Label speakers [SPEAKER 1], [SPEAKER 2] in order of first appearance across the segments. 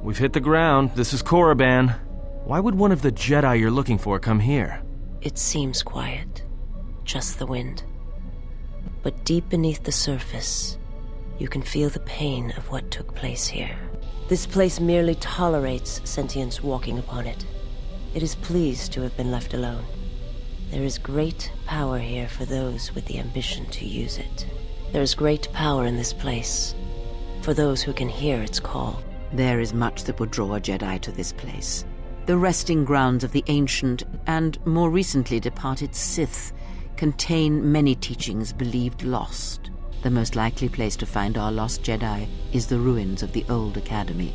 [SPEAKER 1] We've hit the ground. This is Korriban. Why would one of the Jedi you're looking for come here?
[SPEAKER 2] It seems quiet. Just the wind. But deep beneath the surface, you can feel the pain of what took place here. This place merely tolerates sentience walking upon it. It is pleased to have been left alone. There is great power here for those with the ambition to use it. There is great power in this place for those who can hear its call.
[SPEAKER 3] There is much that would draw a Jedi to this place. The resting grounds of the ancient and more recently departed Sith contain many teachings believed lost. The most likely place to find our lost Jedi is the ruins of the old academy.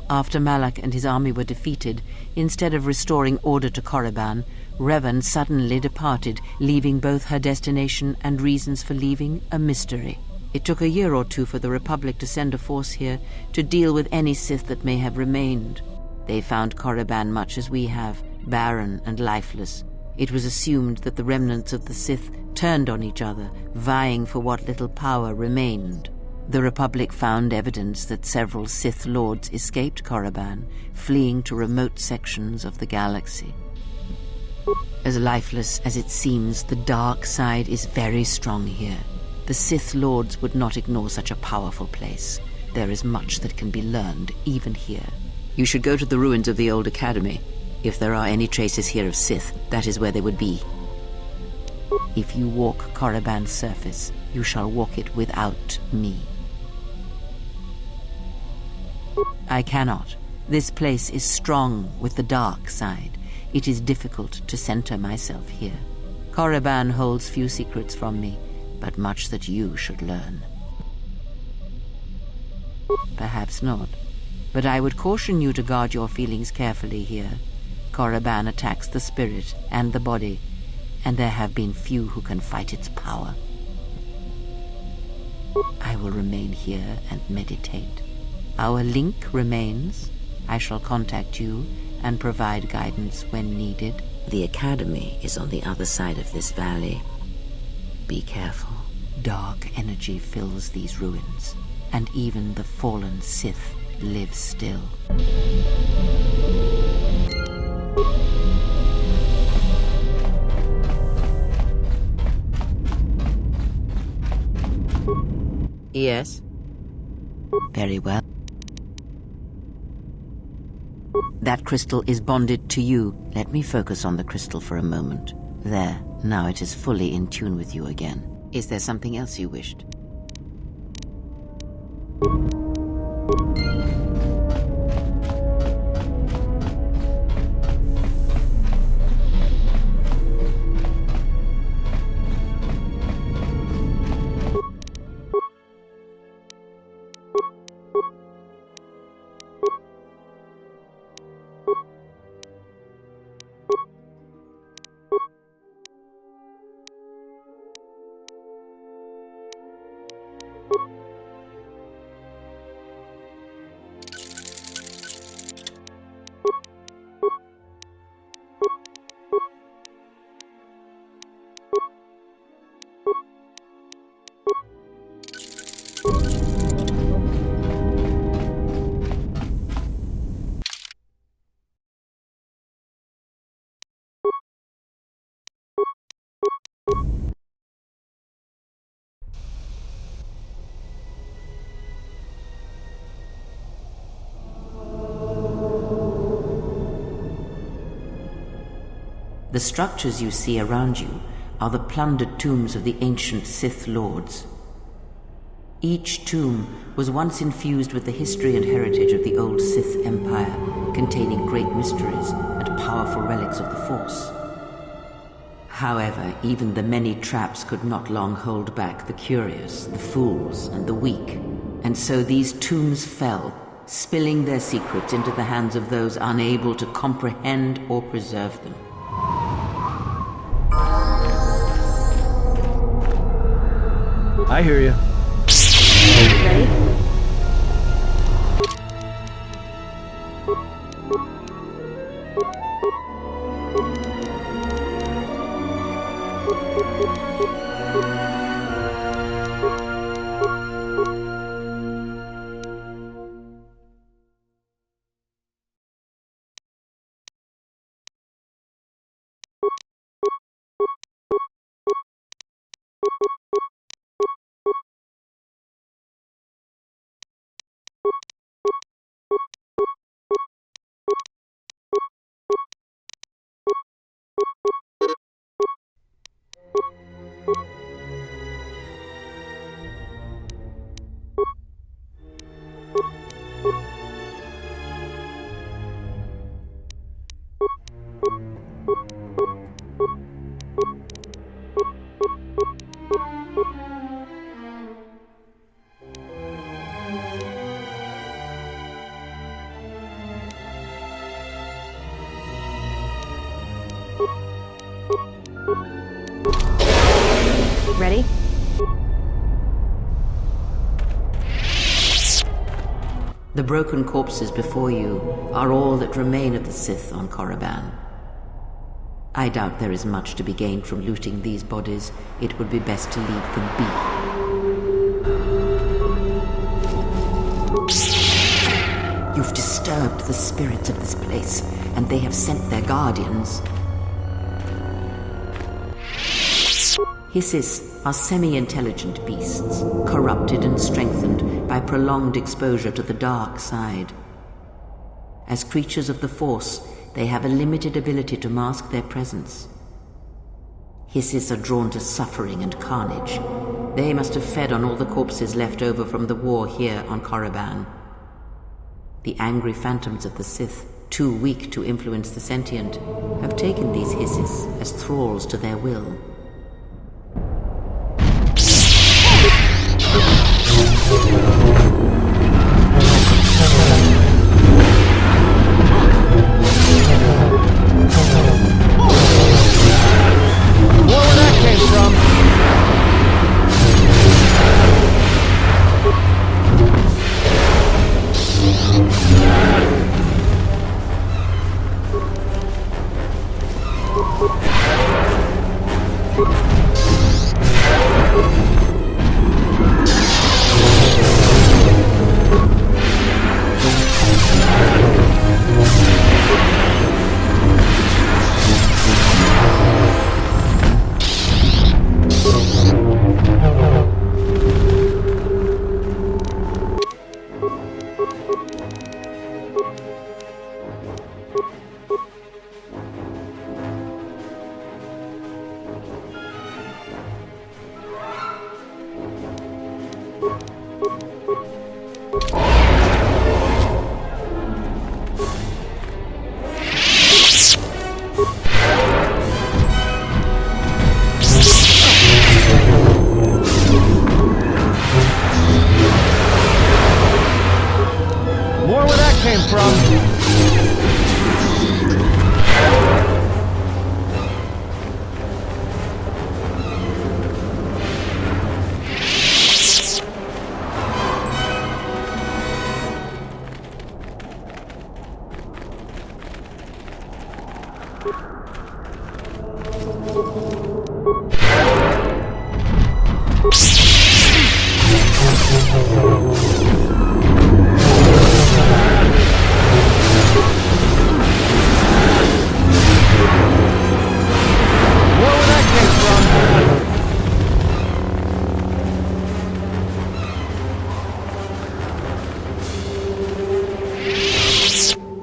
[SPEAKER 3] After Malak and his army were defeated, instead of restoring order to Korriban, Revan suddenly departed, leaving both her destination and reasons for leaving a mystery. It took a year or two for the Republic to send a force here to deal with any Sith that may have remained. They found Korriban much as we have, barren and lifeless. It was assumed that the remnants of the Sith turned on each other, vying for what little power remained. The Republic found evidence that several Sith Lords escaped Korriban, fleeing to remote sections of the galaxy. As lifeless as it seems, the dark side is very strong here. The Sith Lords would not ignore such a powerful place. There is much that can be learned, even here. You should go to the ruins of the old academy. If there are any traces here of Sith, that is where they would be. If you walk Korriban's surface, you shall walk it without me. I cannot. This place is strong with the dark side. It is difficult to center myself here. Korriban holds few secrets from me, but much that you should learn. Perhaps not, but I would caution you to guard your feelings carefully here. Korriban attacks the spirit and the body, and there have been few who can fight its power. I will remain here and meditate. Our link remains. I shall contact you and provide guidance when needed. The academy is on the other side of this valley. Be careful. Dark energy fills these ruins, and even the fallen Sith live still. Yes? Very well. That crystal is bonded to you. Let me focus on the crystal for a moment. There, now it is fully in tune with you again. Is there something else you wished? The structures you see around you are the plundered tombs of the ancient Sith Lords. Each tomb was once infused with the history and heritage of the old Sith Empire, containing great mysteries and powerful relics of the Force. However, even the many traps could not long hold back the curious, the fools, and the weak. And so these tombs fell, spilling their secrets into the hands of those unable to comprehend or preserve them.
[SPEAKER 1] I hear you.
[SPEAKER 2] Ready?
[SPEAKER 3] The broken corpses before you are all that remain of the Sith on Korriban. I doubt there is much to be gained from looting these bodies. It would be best to leave them be. You've disturbed the spirits of this place, and they have sent their guardians. Hissis are semi-intelligent beasts, corrupted and strengthened by prolonged exposure to the dark side. As creatures of the Force, they have a limited ability to mask their presence. Hissis are drawn to suffering and carnage. They must have fed on all the corpses left over from the war here on Korriban. The angry phantoms of the Sith, too weak to influence the sentient, have taken these Hissis as thralls to their will.
[SPEAKER 1] Where that came from?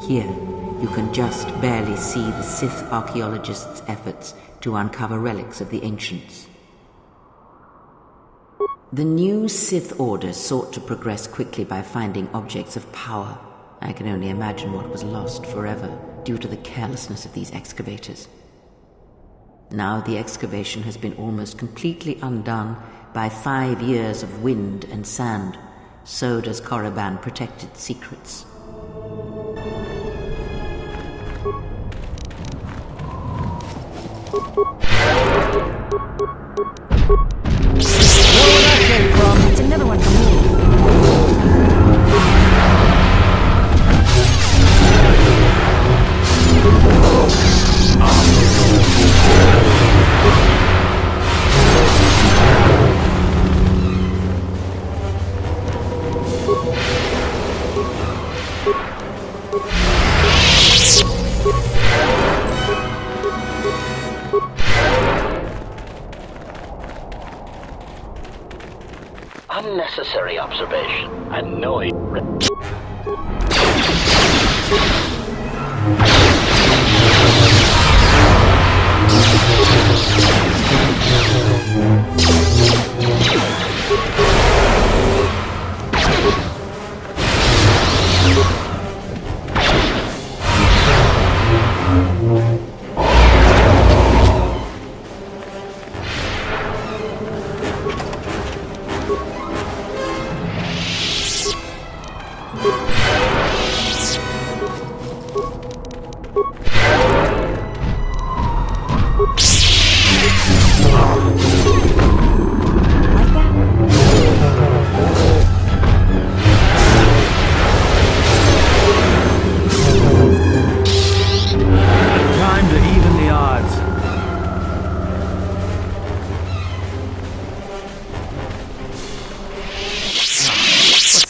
[SPEAKER 3] Here, you can just barely see the Sith archaeologists' efforts to uncover relics of the ancients. The new Sith Order sought to progress quickly by finding objects of power. I can only imagine what was lost forever due to the carelessness of these excavators. Now the excavation has been almost completely undone by 5 years of wind and sand. So does Korriban protect its secrets.
[SPEAKER 1] Where that came from?
[SPEAKER 2] It's another one from me.
[SPEAKER 4] Unnecessary observation and knowing.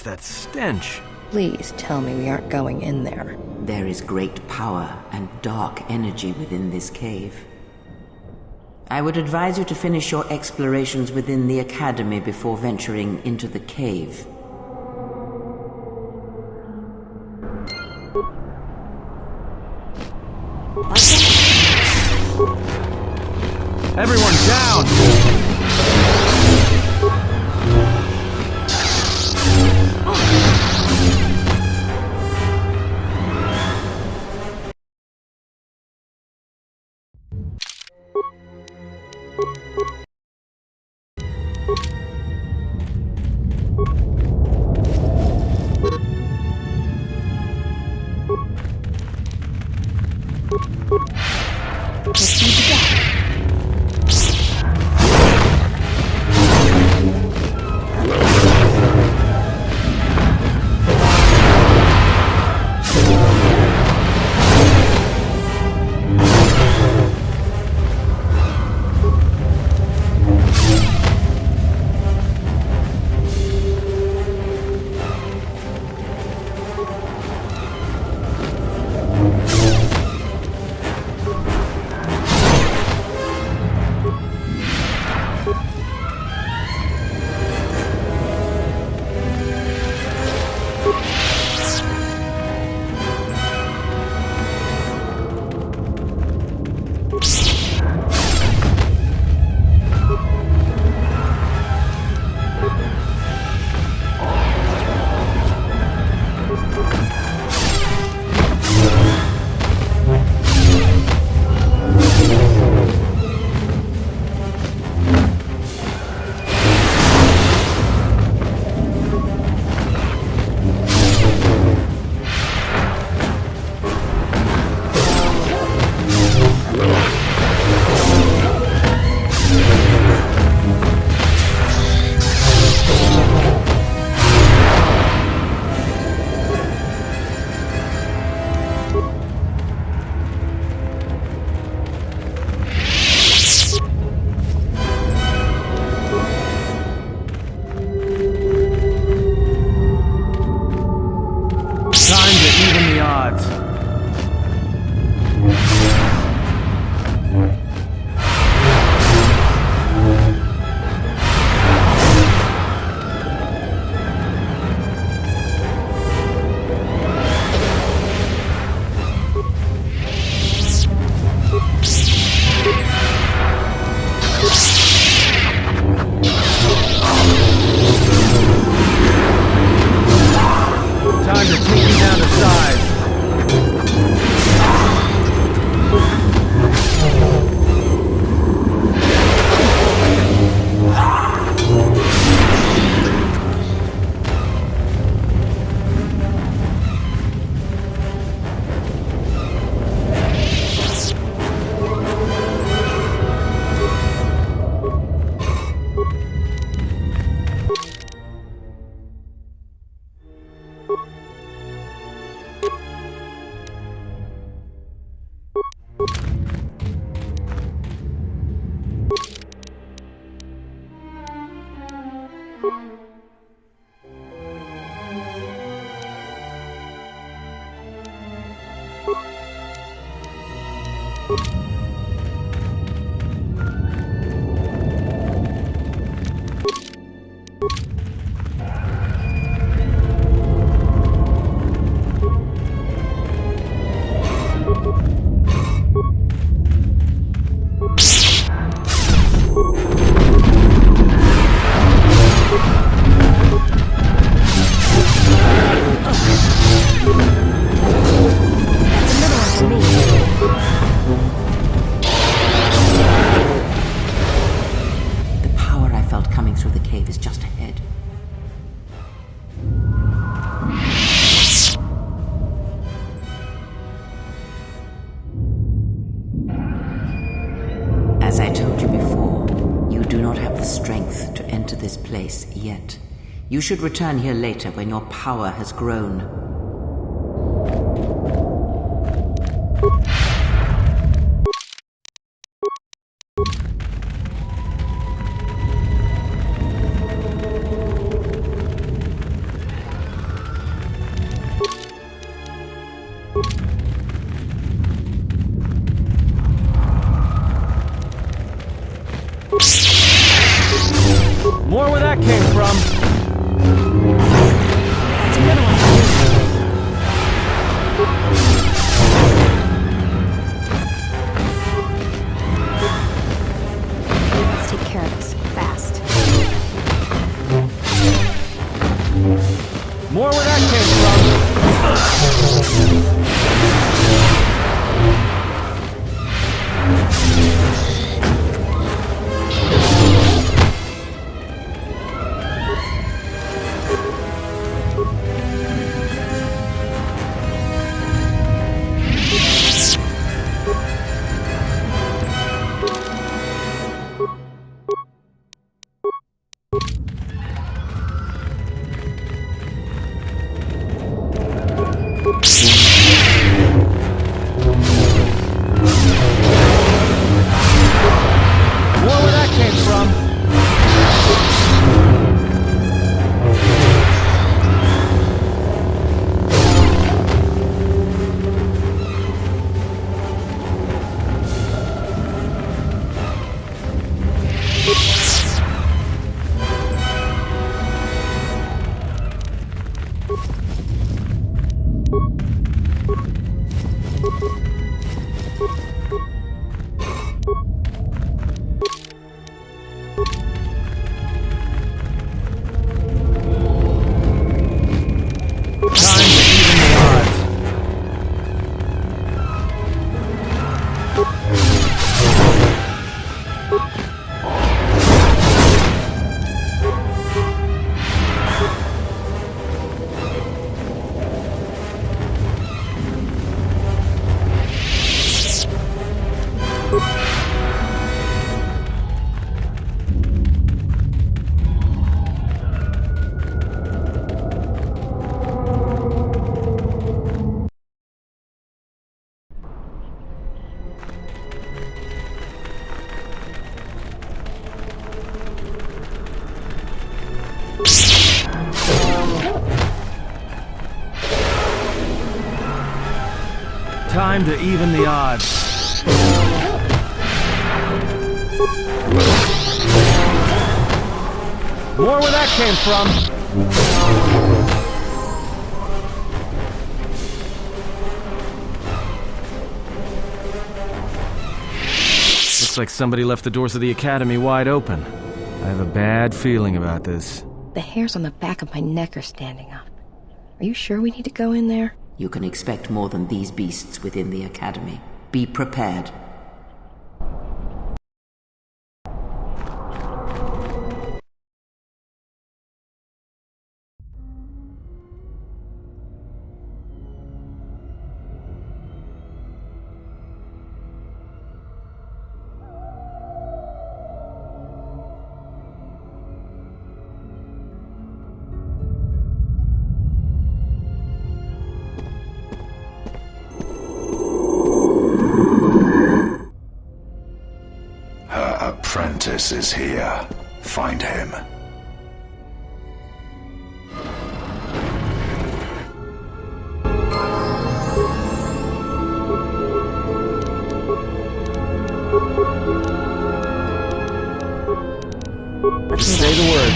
[SPEAKER 1] that stench?
[SPEAKER 5] Please tell me we aren't going in there.
[SPEAKER 3] There is great power and dark energy within this cave. I would advise you to finish your explorations within the Academy before venturing into the cave.
[SPEAKER 1] Everyone down!
[SPEAKER 3] As I told you before, you do not have the strength to enter this place yet. You should return here later when your power has grown.
[SPEAKER 1] More where that came from! More where that came from! Time to even the odds. More where that came from. Looks like somebody left the doors of the academy wide open. I have a bad feeling about this.
[SPEAKER 5] The hairs on the back of my neck are standing up. Are you sure we need to go in there?
[SPEAKER 3] You can expect more than these beasts within the academy. Be prepared.
[SPEAKER 6] Apprentice is here. Find him.
[SPEAKER 1] Say the word.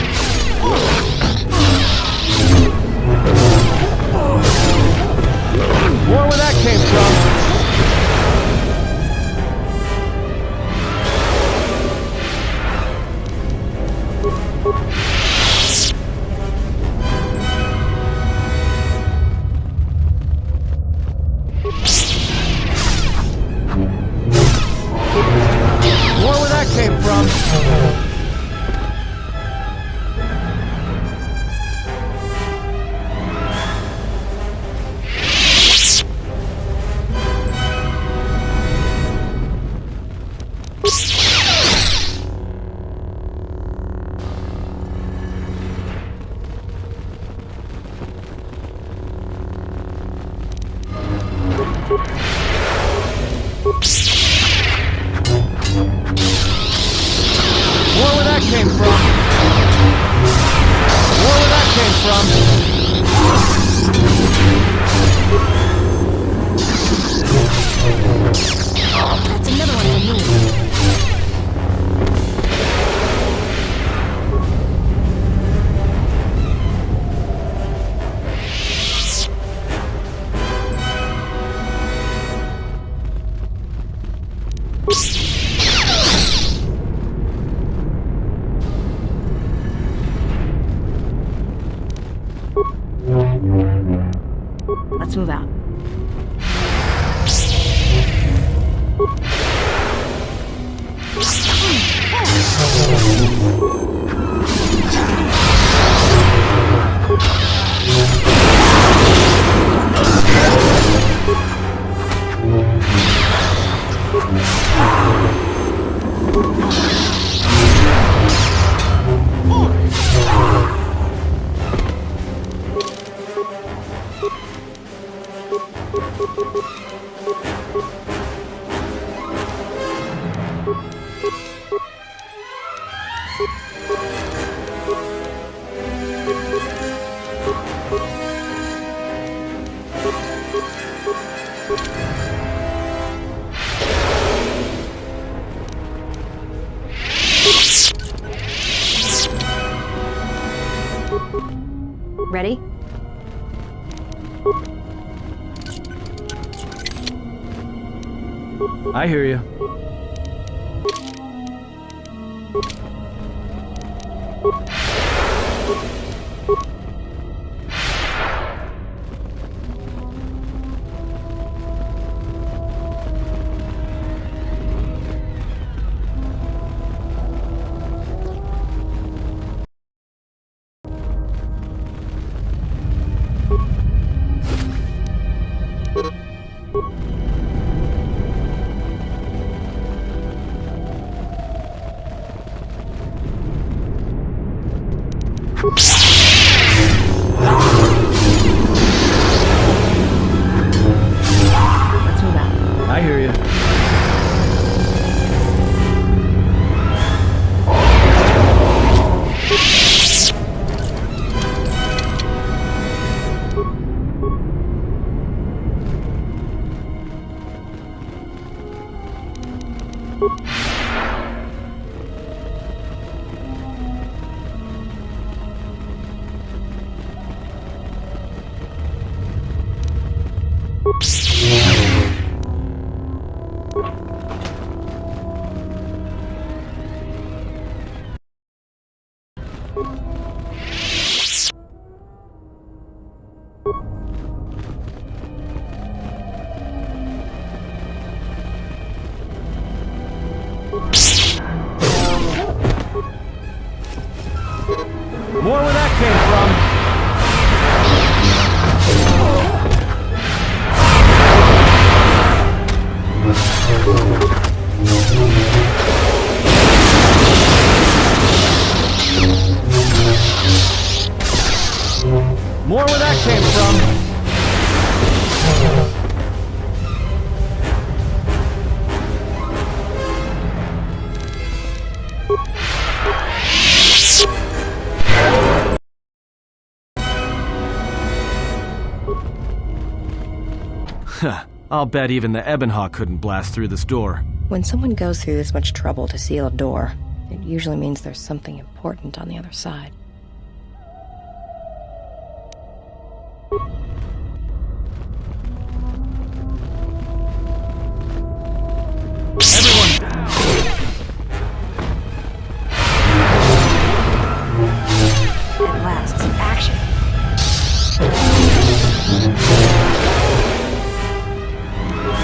[SPEAKER 1] More where that came from. More where that came from. More where that came from. More where that came from.
[SPEAKER 5] That's another one for me. Let's move out. Ready?
[SPEAKER 1] I hear you.
[SPEAKER 5] Let's move out.
[SPEAKER 1] I hear you. More where that came from. More where that came from. I'll bet even the Ebonhawk couldn't blast through this door.
[SPEAKER 5] When someone goes through this much trouble to seal a door, it usually means there's something important on the other side.
[SPEAKER 1] Everyone!
[SPEAKER 5] At last, some action.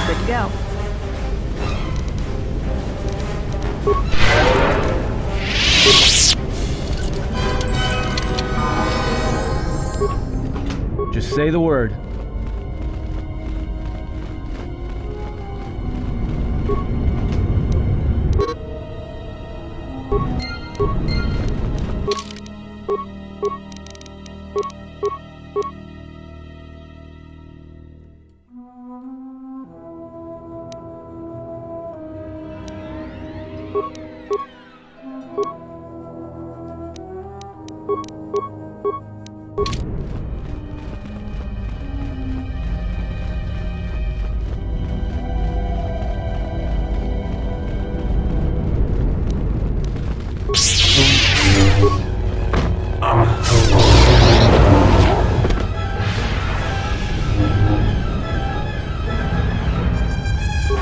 [SPEAKER 5] Good to go.
[SPEAKER 1] Just say the word.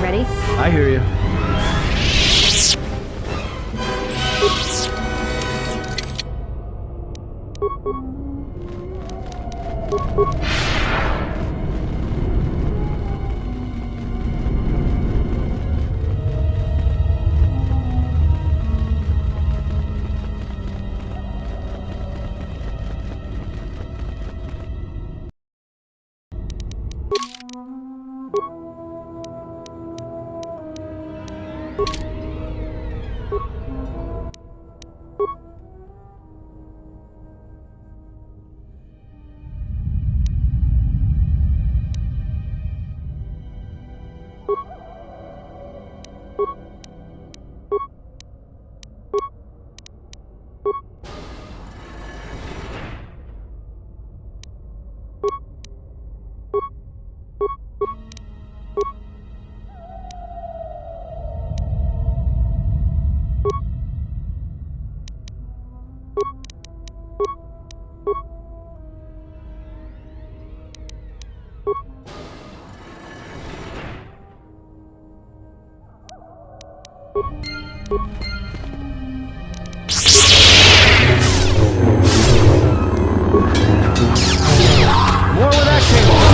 [SPEAKER 5] Ready?
[SPEAKER 1] I hear you. More where that came from.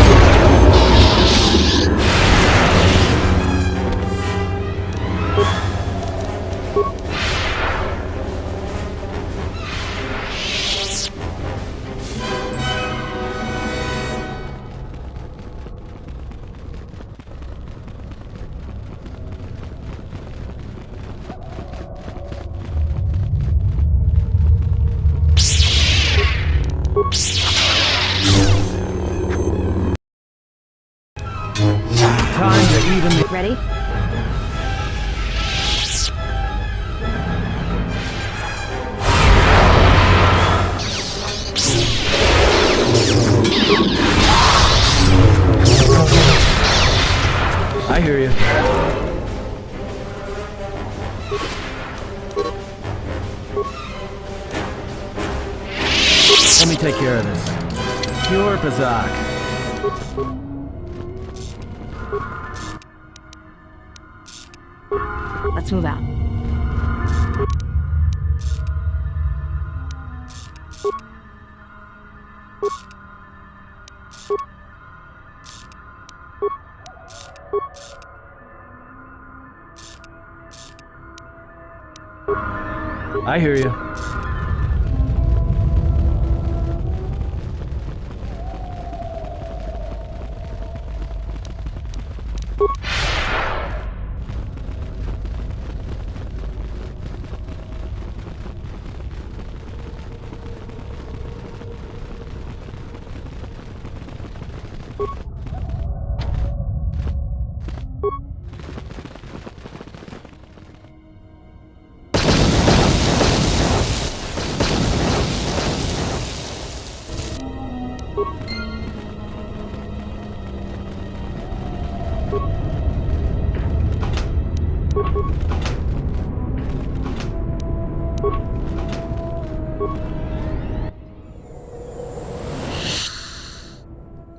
[SPEAKER 1] Time to even the...
[SPEAKER 5] Ready?
[SPEAKER 1] I hear you. Let me take care of this. Pure Bazak.
[SPEAKER 5] Let's move out.
[SPEAKER 1] I hear you.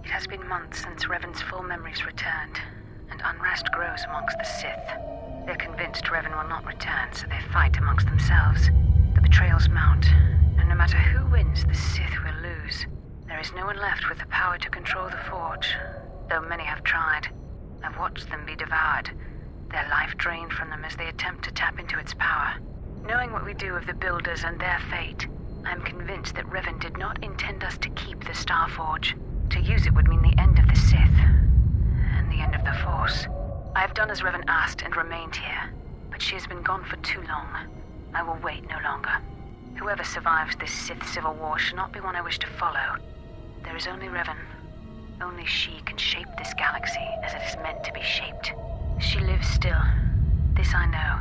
[SPEAKER 7] It has been months since Revan's full memories returned, and unrest grows amongst the Sith. They're convinced Revan will not return, so they fight amongst themselves. The betrayals mount, and no matter who wins, the Sith will lose. There is no one left with the power to control the Forge, though many have tried. I've watched them be devoured, their life drained from them as they attempt to tap into its power. Knowing what we do of the Builders and their fate, I'm convinced that Revan did not intend us to keep the Star Forge. To use it would mean the end of the Sith, and the end of the Force. I have done as Revan asked and remained here, but she has been gone for too long. I will wait no longer. Whoever survives this Sith civil war should not be one I wish to follow. There is only Revan. Only she can shape this galaxy as it is meant to be shaped. She lives still. This I know.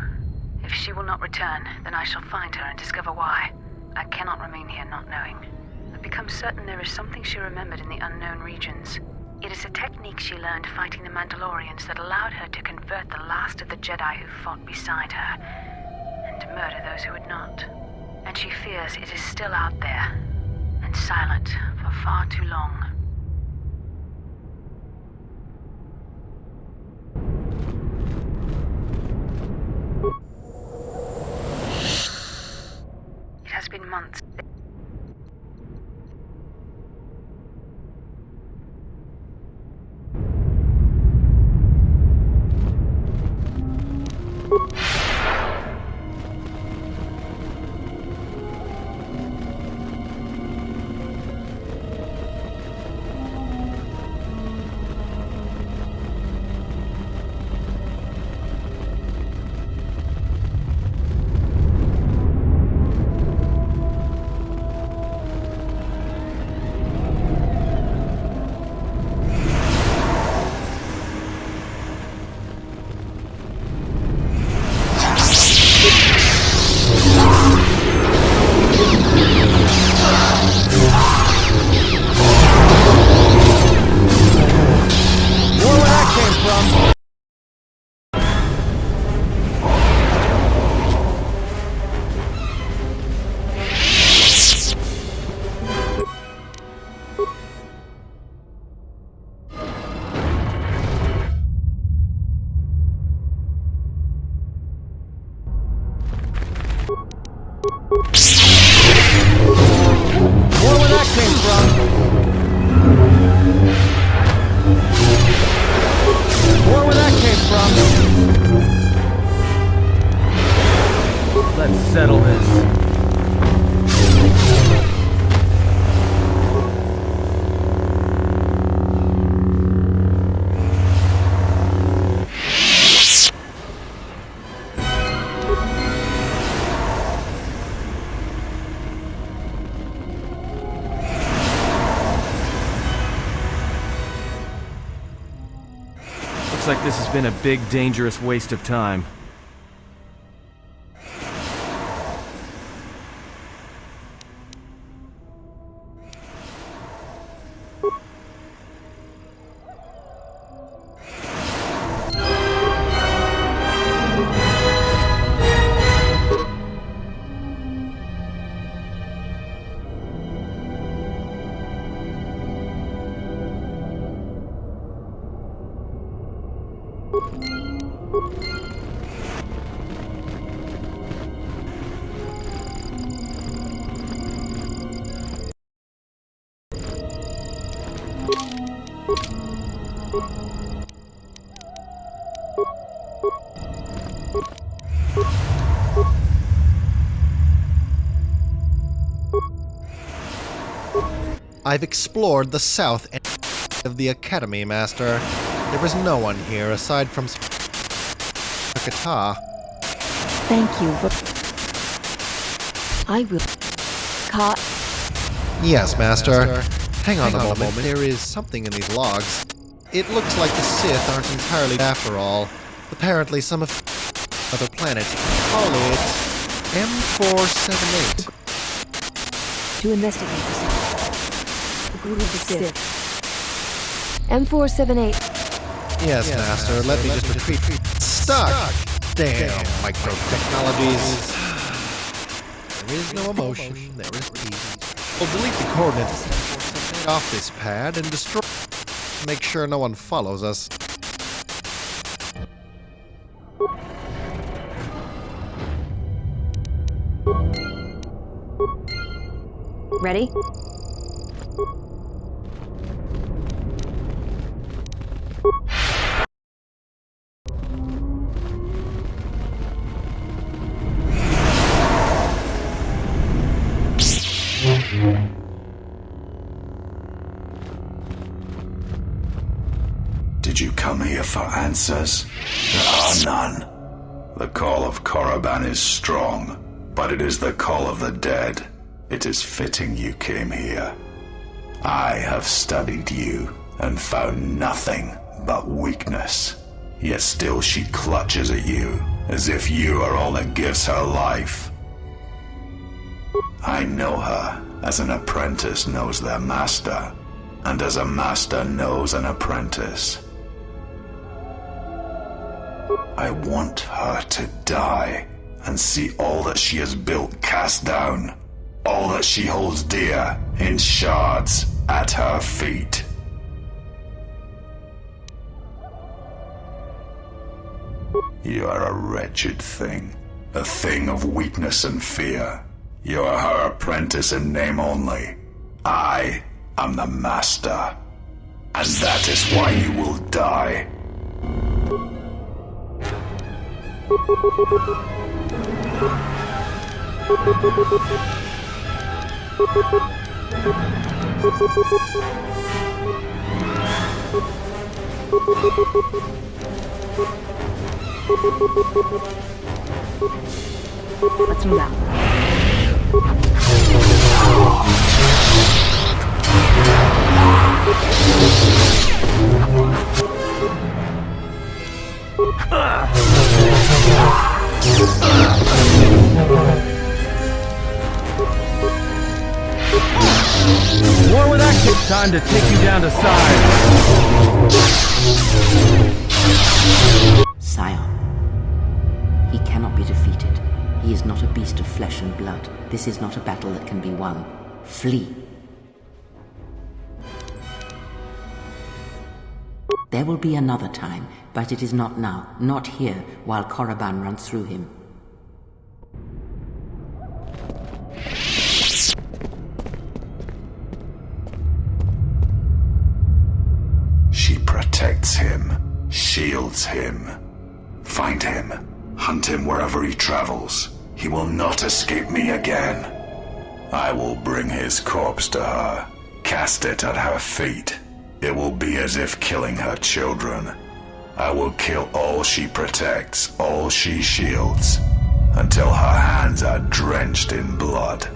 [SPEAKER 7] If she will not return, then I shall find her and discover why. I cannot remain here not knowing. I've become certain there is something she remembered in the unknown regions. It is a technique she learned fighting the Mandalorians that allowed her to convert the last of the Jedi who fought beside her, and to murder those who had not. And she fears it is still out there, and silent for far too long. It has been months.
[SPEAKER 1] Looks like this has been a big, dangerous waste of time.
[SPEAKER 8] I've explored the south end of the Academy, Master. There is no one here aside from Kotor.
[SPEAKER 5] Thank you for... I will...
[SPEAKER 8] Yes, Master. Hang on a moment. There is something in these logs. It looks like the Sith aren't entirely after all. Apparently some of other planet. Call it M478.
[SPEAKER 5] To investigate the Sith. The group of the Sith. M478.
[SPEAKER 8] Yes, Master. Let me just retreat. Stuck! Damn, micro-technologies. There is no emotion. There is peace. We'll delete the coordinates off this pad and destroy... Make sure no one follows us.
[SPEAKER 5] Ready?
[SPEAKER 6] Did you come here for answers? There are none. The call of Korriban is strong, but it is the call of the dead. It is fitting you came here. I have studied you and found nothing but weakness. Yet still she clutches at you, as if you are all that gives her life. I know her as an apprentice knows their master, and as a master knows an apprentice. I want her to die and see all that she has built cast down, all that she holds dear in shards at her feet. You are a wretched thing, a thing of weakness and fear. You are her apprentice in name only. I am the master, and that is why you will die.
[SPEAKER 5] Let's move out.
[SPEAKER 1] More with that kick. Time to take you down to size.
[SPEAKER 3] Scion. He cannot be defeated. He is not a beast of flesh and blood. This is not a battle that can be won. Flee. There will be another time, but it is not now, not here, while Korriban runs through him.
[SPEAKER 6] She protects him, shields him. Find him, hunt him wherever he travels. He will not escape me again. I will bring his corpse to her, cast it at her feet. It will be as if killing her children. I will kill all she protects, all she shields, until her hands are drenched in blood.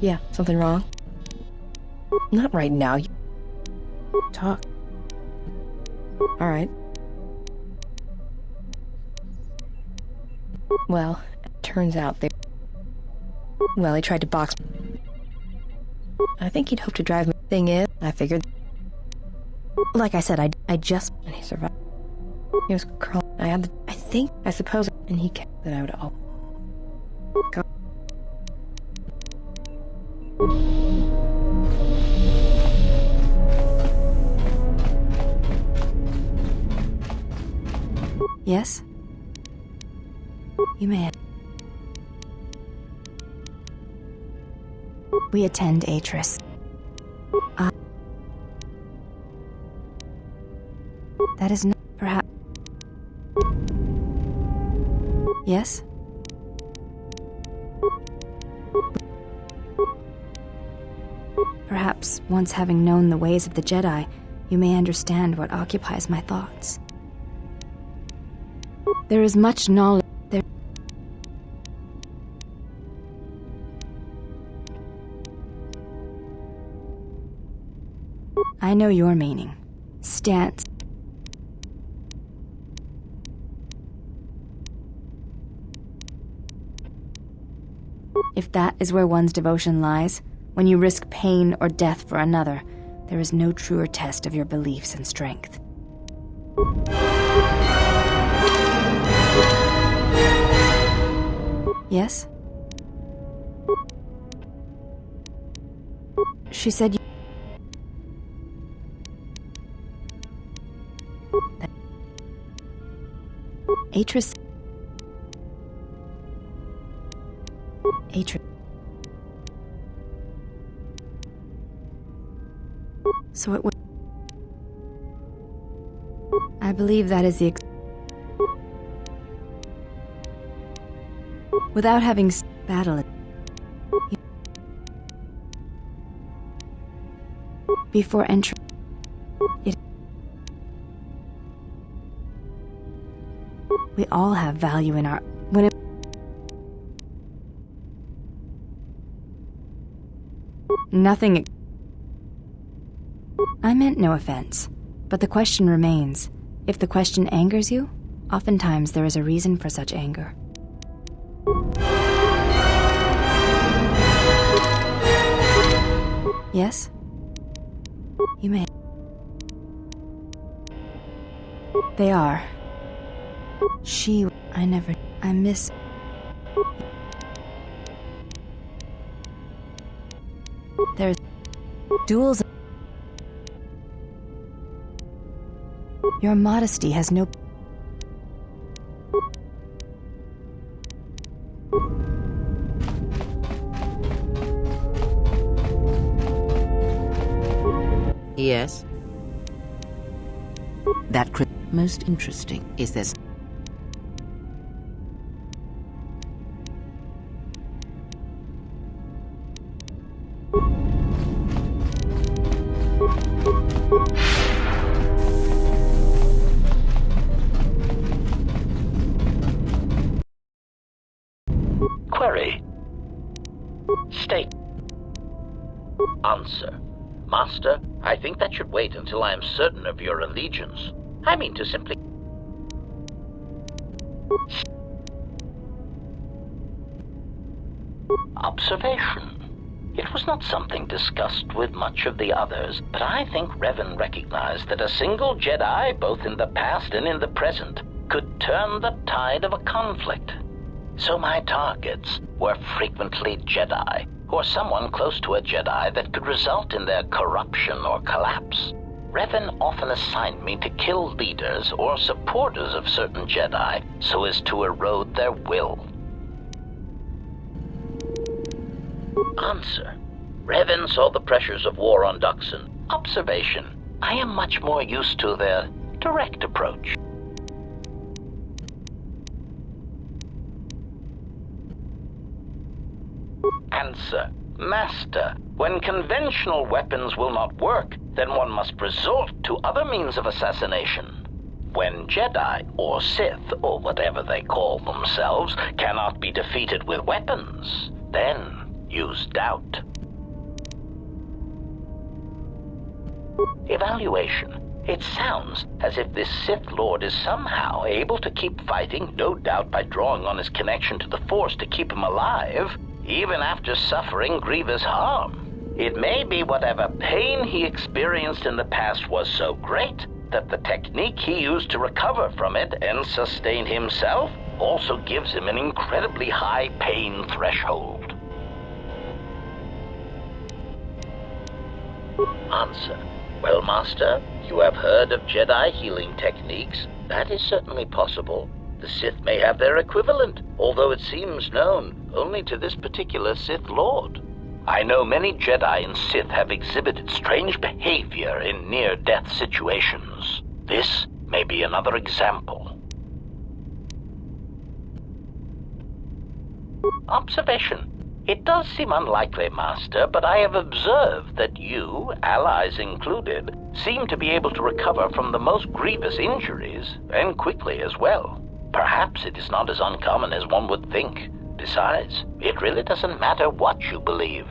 [SPEAKER 5] Yeah, something wrong? Not right now. Talk. Alright. Well, it turns out they... Well, he tried to box me. I think he'd hoped to drive me. Thing is, I figured... Like I said, I just... And he survived. He was crawling. I had the... I suppose... And he kept that I would all... Go.
[SPEAKER 9] Yes? You may have... We attend Atris. That is not... Perhaps... Yes? Perhaps, once having known the ways of the Jedi, you may understand what occupies my thoughts. There is much knowledge there. I know your meaning. Stance. If that is where one's devotion lies, when you risk pain or death for another, there is no truer test of your beliefs and strength. Yes? She said you... Atris... Atris... So it was... I believe that is the... Without having battled it. Before entering it... We all have value in our... When it... Nothing... I meant no offense, but the question remains. If the question angers you, oftentimes there is a reason for such anger. Yes? You may. They are. She... I miss... There's... Duels... Your modesty has no...
[SPEAKER 3] Yes? That most interesting is this.
[SPEAKER 4] Query. State. Answer. Master, I think that should wait until I am certain of your allegiance. I mean to simply... Observation. It was not something discussed with much of the others, but I think Revan recognized that a single Jedi, both in the past and in the present, could turn the tide of a conflict. So my targets were frequently Jedi, or someone close to a Jedi that could result in their corruption or collapse. Revan often assigned me to kill leaders or supporters of certain Jedi so as to erode their will. Answer. Revan saw the pressures of war on Duxon. Observation. I am much more used to their direct approach. Answer. Master, when conventional weapons will not work, then one must resort to other means of assassination. When Jedi, or Sith, or whatever they call themselves, cannot be defeated with weapons, then use doubt. Evaluation. It sounds as if this Sith Lord is somehow able to keep fighting, no doubt by drawing on his connection to the Force to keep him alive, even after suffering grievous harm. It may be whatever pain he experienced in the past was so great that the technique he used to recover from it and sustain himself also gives him an incredibly high pain threshold. Answer. Well, Master, you have heard of Jedi healing techniques. That is certainly possible. The Sith may have their equivalent, although it seems known only to this particular Sith Lord. I know many Jedi and Sith have exhibited strange behavior in near-death situations. This may be another example. Observation. It does seem unlikely, Master, but I have observed that you, allies included, seem to be able to recover from the most grievous injuries, and quickly as well. Perhaps it is not as uncommon as one would think. Besides, it really doesn't matter what you believe.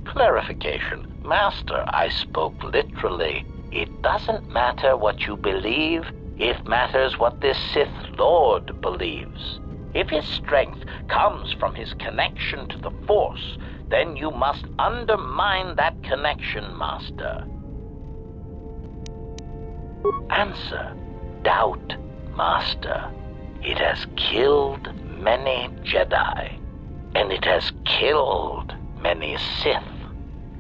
[SPEAKER 4] Clarification. Master, I spoke literally. It doesn't matter what you believe, it matters what this Sith Lord believes. If his strength comes from his connection to the Force, then you must undermine that connection, Master. Answer. Doubt, Master. It has killed many Jedi, and it has killed many Sith.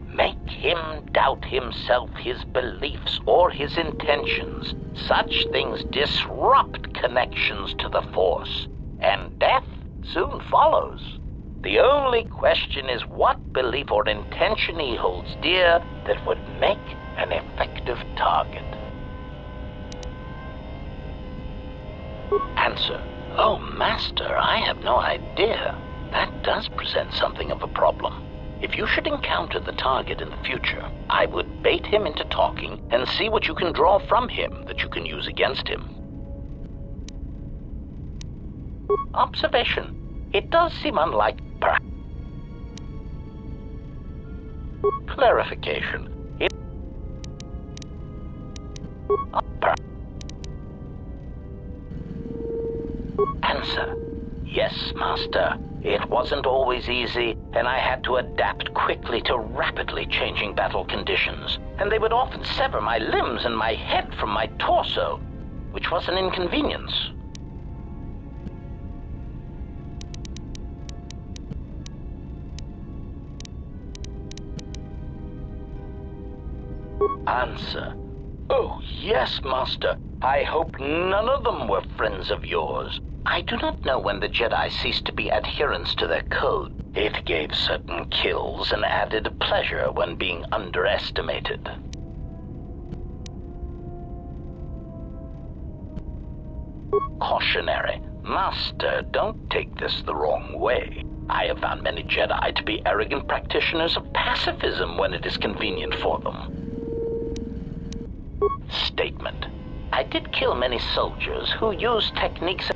[SPEAKER 4] Make him doubt himself, his beliefs, or his intentions. Such things disrupt connections to the Force, and death soon follows. The only question is what belief or intention he holds dear that would make an effective target. Answer. Oh, Master, I have no idea. That does present something of a problem. If you should encounter the target in the future, I would bait him into talking and see what you can draw from him that you can use against him. Observation. It does seem unlike... Clarification. Answer. Yes, Master. It wasn't always easy, and I had to adapt quickly to rapidly changing battle conditions, and they would often sever my limbs and my head from my torso, which was an inconvenience. Answer. Oh, yes, Master. I hope none of them were friends of yours. I do not know when the Jedi ceased to be adherents to their code. It gave certain kills and added pleasure when being underestimated. Cautionary. Master, don't take this the wrong way. I have found many Jedi to be arrogant practitioners of pacifism when it is convenient for them. Statement. I did kill many soldiers who used techniques...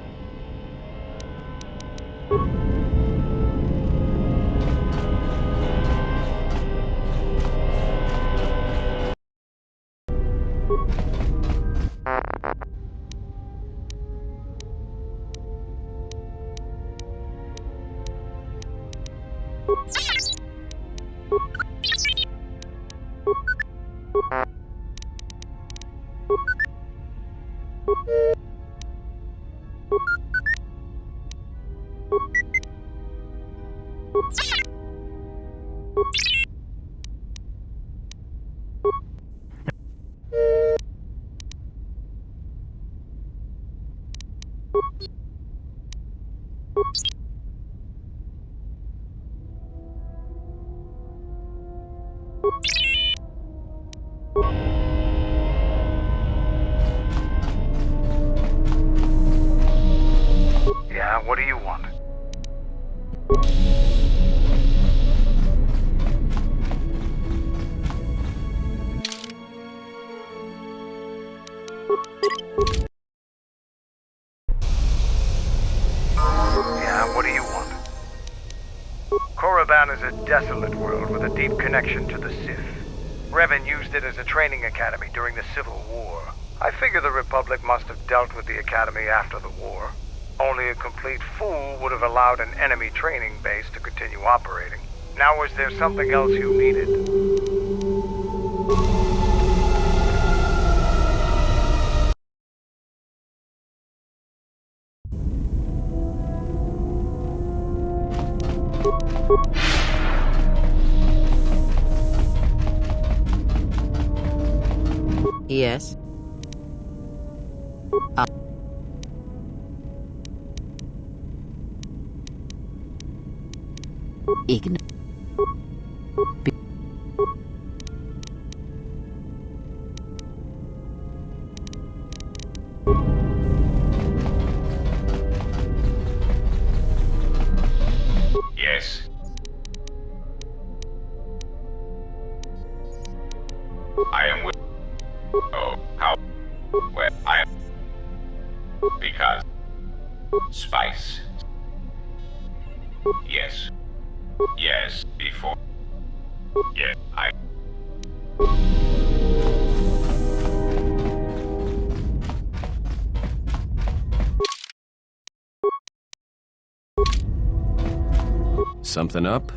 [SPEAKER 10] Yeah, what do you want? Yeah, what do you want? Korriban is a desolate world with a deep connection to the Sith. Revan used it as a training academy during the Civil War. I figure the Republic must have dealt with the academy after the war. Only a complete fool would have allowed an enemy training base to continue operating. Now, is there something else you needed?
[SPEAKER 3] Yes. Ign.
[SPEAKER 4] Yes. I am with. Oh, how? Well, I am. Because. Spice. Yes. Yes, before. Yes, I.
[SPEAKER 1] Something up?